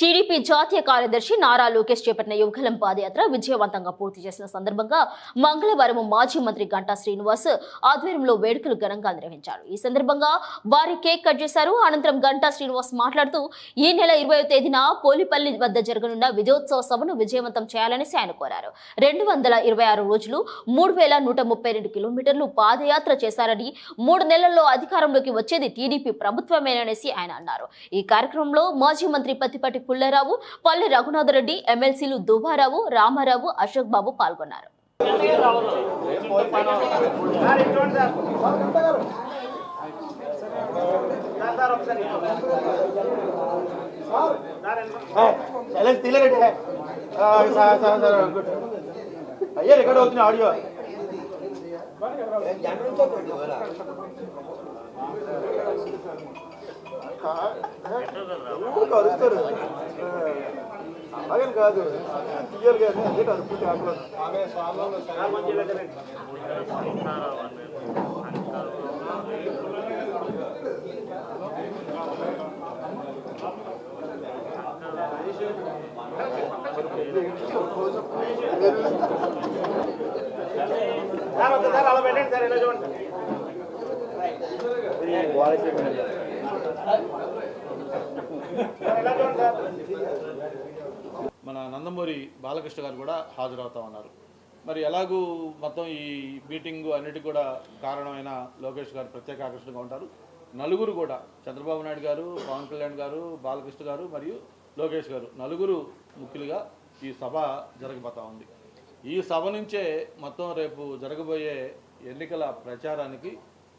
TDP జాతీయ కార్యదర్శి నారా లోకేష్ చేపట్టిన యువగలం పాదయాత్ర విజయవంతంగా పూర్తి చేసిన సందర్భంగా మంగళవారం మాజీ మంత్రి గంటా శ్రీనివాస్ ఆధ్వర్యంలో వేడుకలు ఘనంగా నిర్వహించారు. ఈ సందర్భంగా భారీ కేక్ కట్ చేశారు. అనంతరం గంటా శ్రీనివాస్ మాట్లాడుతూ ఈ నెల 20వ తేదీన పోలిపల్లి వద్ద జరగనున్న విజయోత్సవ సభను విజయవంతం చేయాలని ఆయన కోరారు. 226 రోజులు 3132 కిలోమీటర్లు పాదయాత్ర చేశారని 3 నెలల్లో అధికారంలోకి వచ్చేది టీడీపీ ప్రభుత్వమేననేసి ఆయన అన్నారు. ఈ కార్యక్రమంలో మాజీ మంత్రి పత్తిపాటి పుల్లారావు, పల్లె రఘునాథరెడ్డి, ఎమ్మెల్సీలు దువ్వారావు, రామారావు, అశోక్ బాబు పాల్గొన్నారు. అయ్యా రికార్డ్ అవుతుంది ఆడియో కలుస్తారు అలాగని కాదు క్లియర్ కానీ అదే కలుపుతుంది ఆటలో సార్ అలా పెట్టండి సార్ ఇలా చూడండి మన నందమూరి బాలకృష్ణ గారు కూడా హాజరవుతా ఉన్నారు. మరి ఎలాగూ మొత్తం ఈ మీటింగు అన్నిటికీ కూడా కారణమైన లోకేష్ గారు ప్రత్యేక ఆకర్షణగా ఉంటారు. నలుగురు కూడా చంద్రబాబు నాయుడు గారు, పవన్ కళ్యాణ్ గారు, బాలకృష్ణ గారు మరియు లోకేష్ గారు నలుగురు ముఖ్యులుగా ఈ సభ జరగబోతా ఉంది. ఈ సభ నుంచే మొత్తం రేపు జరగబోయే ఎన్నికల ప్రచారానికి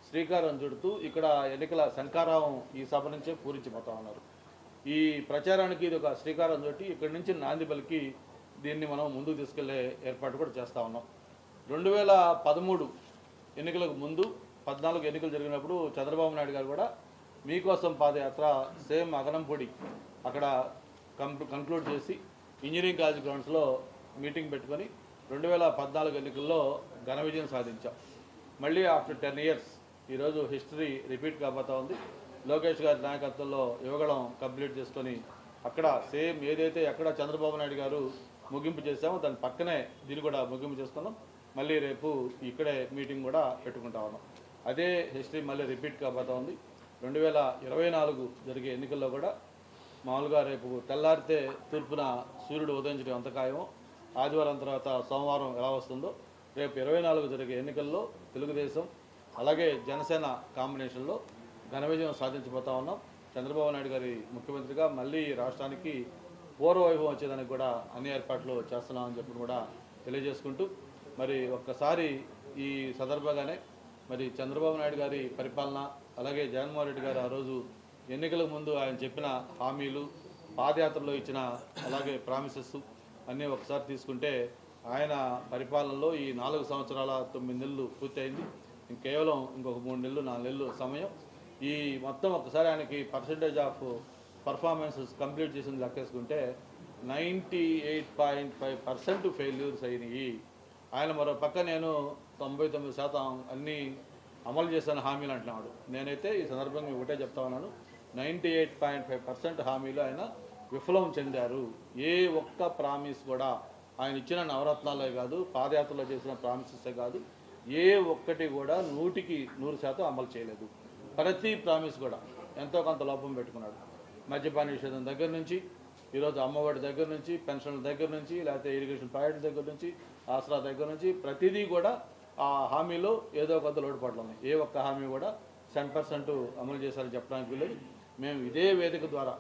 శ్రీకారం చుడుతూ ఇక్కడ ఎన్నికల శంఖారావం ఈ సభ నుంచే పూరించిపోతా ఉన్నారు. ఈ ప్రచారానికి ఇది ఒక శ్రీకారం చుట్టి ఇక్కడి నుంచి నాంది పలికి దీన్ని మనం ముందుకు తీసుకెళ్లే ఏర్పాటు కూడా చేస్తూ ఉన్నాం. 2013 ఎన్నికలకు ముందు 14 ఎన్నికలు జరిగినప్పుడు చంద్రబాబు నాయుడు గారు కూడా మీకోసం పాదయాత్ర సేమ్ అగనంపొడి అక్కడ కంక్లూడ్ చేసి ఇంజనీరింగ్ కాలేజ్ గ్రౌండ్స్లో మీటింగ్ పెట్టుకొని 2014 ఎన్నికల్లో ఘన విజయం సాధించాం. మళ్ళీ ఆఫ్టర్ 10 ఇయర్స్ ఈరోజు హిస్టరీ రిపీట్ కాబోతా ఉంది. లోకేష్ గారి నాయకత్వంలో యువగళం కంప్లీట్ చేసుకొని అక్కడ సేమ్ ఏదైతే ఎక్కడ చంద్రబాబు నాయుడు గారు ముగింపు చేశామో దాని పక్కనే దీన్ని కూడా ముగింపు చేసుకున్నాం. మళ్ళీ రేపు ఇక్కడే మీటింగ్ కూడా పెట్టుకుంటా ఉన్నాం. అదే హిస్టరీ మళ్ళీ రిపీట్ కాబోతా ఉంది. 2024 జరిగే ఎన్నికల్లో కూడా మామూలుగా రేపు తెల్లారితే తూర్పున సూర్యుడు ఉదయించడం ఎంత ఖాయమో, ఆదివారం తర్వాత సోమవారం ఎలా వస్తుందో రేపు 24 జరిగే ఎన్నికల్లో తెలుగుదేశం అలాగే జనసేన కాంబినేషన్లో ఘన విజయం సాధించబోతా ఉన్నాం. చంద్రబాబు నాయుడు గారి ముఖ్యమంత్రిగా మళ్ళీ రాష్ట్రానికి పూర్వవైభవం వచ్చేదానికి కూడా అన్ని ఏర్పాట్లు చేస్తున్నామని చెప్పి కూడా తెలియజేసుకుంటూ మరి ఒక్కసారి ఈ సందర్భంగానే మరి చంద్రబాబు నాయుడు గారి పరిపాలన అలాగే జగన్మోహన్ రెడ్డి గారు ఆ రోజు ఎన్నికలకు ముందు ఆయన చెప్పిన హామీలు, పాదయాత్రలో ఇచ్చిన అలాగే ప్రామిసెస్ అన్నీ ఒకసారి తీసుకుంటే ఆయన పరిపాలనలో ఈ 4 సంవత్సరాల 9 నెలలు పూర్తయింది. కేవలం ఇంకొక 3 నెలలు 4 నెలలు సమయం. ఈ మొత్తం ఒకసారి ఆయనకి పర్సంటేజ్ ఆఫ్ పర్ఫార్మెన్సెస్ కంప్లీట్ చేసింది లెక్కేసుకుంటే 98.5% ఫెయిల్యూర్స్ అయినాయి. ఆయన మరో పక్క నేను 99% అన్నీ అమలు చేసిన హామీలు అంటున్నాడు. నేనైతే ఈ సందర్భంగా ఒకటే చెప్తా ఉన్నాను, 98.5% హామీలు ఆయన విఫలం చెందారు. ఏ ఒక్క ప్రామిస్ కూడా ఆయన ఇచ్చిన నవరత్నాలే కాదు, పాదయాత్రలో చేసిన ప్రామిసెసే కాదు, ఏ ఒక్కటి కూడా 100% అమలు చేయలేదు. ప్రతి ప్రామిస్ కూడా ఎంతో కొంత లోపం పెట్టుకున్నాడు. మద్యపాన నిషేధం దగ్గర నుంచి ఈరోజు అమ్మఒడి దగ్గర నుంచి, పెన్షన్ల దగ్గర నుంచి, లేకపోతే ఇరిగేషన్ ప్రాజెక్ట్ దగ్గర నుంచి, ఆసరా దగ్గర నుంచి ప్రతిదీ కూడా ఆ హామీలో ఏదో కొంత లోటుపాట్లు ఉన్నాయి. ఏ ఒక్క హామీ కూడా 100% అమలు చేశారని చెప్పడానికి వీలేదు. మేము ఇదే వేదిక ద్వారా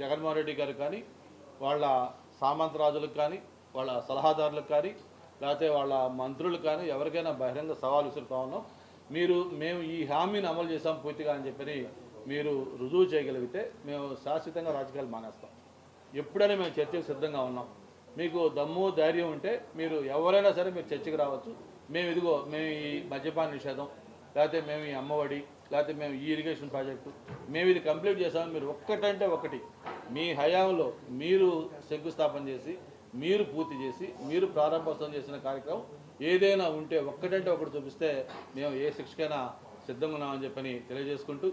జగన్మోహన్ రెడ్డి గారు కానీ, వాళ్ళ సామంతరాజులకు కానీ, వాళ్ళ సలహాదారులకు కానీ, లేకపోతే వాళ్ళ మంత్రులకు కానీ ఎవరికైనా బహిరంగ సవాల్ విసురుతా ఉన్నాం. మేము ఈ హామీని అమలు చేసాం పూర్తిగా అని చెప్పని మీరు రుజువు చేయగలిగితే మేము శాశ్వతంగా రాజకీయాలు మానేస్తాం. ఎప్పుడైనా మేము చర్చకు సిద్ధంగా ఉన్నాం. మీకు దమ్ము ధైర్యం ఉంటే మీరు ఎవరైనా సరే మీరు చర్చకు రావచ్చు. మేము ఈ మద్యపాన నిషేధం, లేకపోతే మేము ఈ అమ్మఒడి, లేకపోతే మేము ఈ ఇరిగేషన్ ప్రాజెక్టు మేము ఇది కంప్లీట్ చేసామని మీరు ఒక్కటంటే ఒకటి మీ హయాంలో మీరు శంకుస్థాపన చేసి, మీరు పూర్తి చేసి, మీరు ప్రారంభోత్సవం చేసిన కార్యక్రమం ఏదైనా ఉంటే ఒక్కటంటే ఒకటి చూపిస్తే మేము ఏ శిక్షకైనా సిద్ధంగా ఉన్నామని చెప్పని తెలియజేసుకుంటూ